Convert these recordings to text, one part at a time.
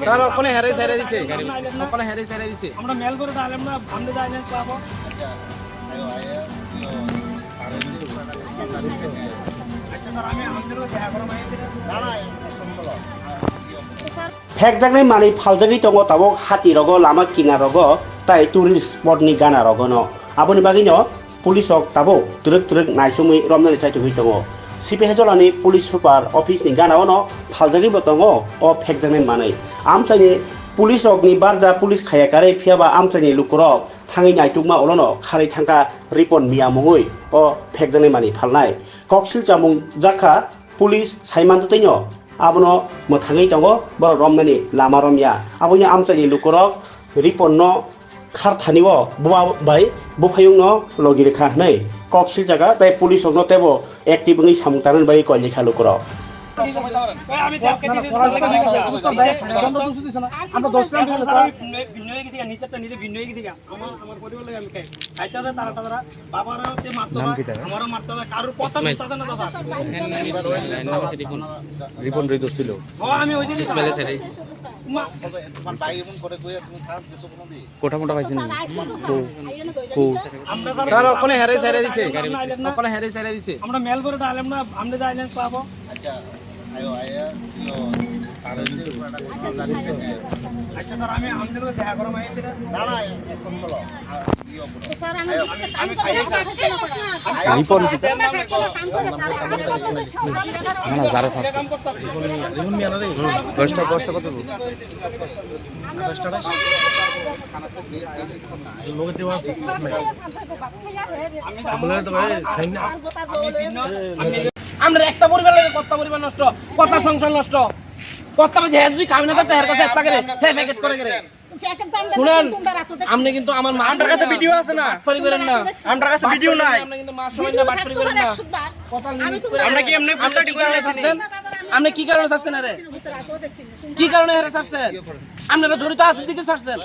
sir ওখানে হেরে ছেড়ে দিছে ওখানে হেরে ছেড়ে দিছে আমরা মেল করে দিলাম না আমরা যাইলেন পাবো আচ্ছা ayo ayo আচ্ছা স্যার আমি আমাদের দেখা করব না না একদম চলো ফেক জাগনাই মানি ফাল জাগি দङ তাবो हाति रगो लामा किना रगो ताइ टुरिस्ट स्पॉट नि गाना रगो न आबोनि बागिनो पुलिस ok ताबो तुरक नाइसुमै रमनानि चाइतो hui दङ सिपि हेजलानि पुलिस सुपार ऑफिस नि गाना न फाल जागि बो दङ ओ फेक जागनाय मानै आमसानि पुलिस ok नि बारजा पुलिस खायाकारै फियाबा आमसानि लुकुरक थाङै नाइतुमा अलोनो खारै थांका रिपन मिया मुङै ओ फेक जागनाय मानि फालनाय कक्सिल जामुं जाखा पुलिस साइमान तैनो आबोनो मोथाङै दङ बर रमनानि लामा रमिया आबोनि आमसानि लुकुरक रिपन न खारथानिव बुवा बाय बुफायुंनो लगिरेखा नै कक्सिल जागा ताइ पुलिस ok न तेबो एक्टिभ ngै सामतारन बाय कलिखा लुकुरक আমি দেখকে দিতে আমরা 10 লাখ ভিন্ন হয়ে গিয়ে নিচেটা নিজে ভিন্ন হয়ে গিয়ে আমার পরিবার লাগে আমি খাই আইতা তারা বাবারা তে মারতো আমারও মারতো কারোর কথা মিথ্যা না দাদা রিপন রিদো ছিল ও আমি ওই যে ইসমাইলে ছেড়ে দিছে তোমার ভাই এমন করে কইয়া তুমি খারাপ কিছু কোনো দি কোটা মোটা পাইছেন স্যার ওখানে হেরে ছেড়ে দিছে ওখানে হেরে ছেড়ে দিছে আমরা মেল করে দিলাম না আমরা যাইলেন পাবো আচ্ছা ayo ayo আচ্ছা স্যার আমি আমাদের দেখা করব না না একদম চলো স্যার আমি রিপন কাম না যারা স্যার কাম করতে রিপন মিয়া না রে কষ্ট কত লোকে দেওয়া আছে বলে তো ভাই সাইনা আমরা একটা পরিবার লাগে কথা পরিবার নষ্ট কথা সংসার নষ্ট কথা বুঝে হেজবি কামিনা তো এর কাছে একটা করে সে প্যাকেট করে করে শুনেন আপনি কিন্তু আমার আমার কাছে ভিডিও আছে না বাটপারি করেন না আমার কাছে ভিডিও নাই আপনি কিন্তু মার সময় না বাটপারি করেন না আমরা কি এমনি ফোনটা ঠিক করে ছাড়ছেন আপনি কি কারণে ছাড়ছেন আরে কি কারণে হেরে ছাড়ছেন আপনারা জড়িত আছেন দিকে ছাড়ছেন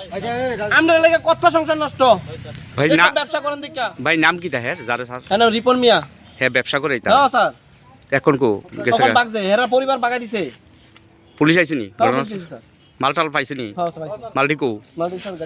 আপনারা লাগে কথা সংসার নষ্ট ভাই না ব্যবসা করেন দিকা ভাই নাম কি তাহের যারে স্যার হ্যাঁ রিপন মিয়া হ্যাঁ ব্যবসা করে এটা হ্যাঁ স্যার এখন কো গেছে তখন বাগছে হেরা পরিবার বাগা দিছে পুলিশ আইছেনি হ্যাঁ, পুলিশ স্যার মালটাল পাইছেনি হ্যাঁ স্যার মালটি কো মাল্টি স্যার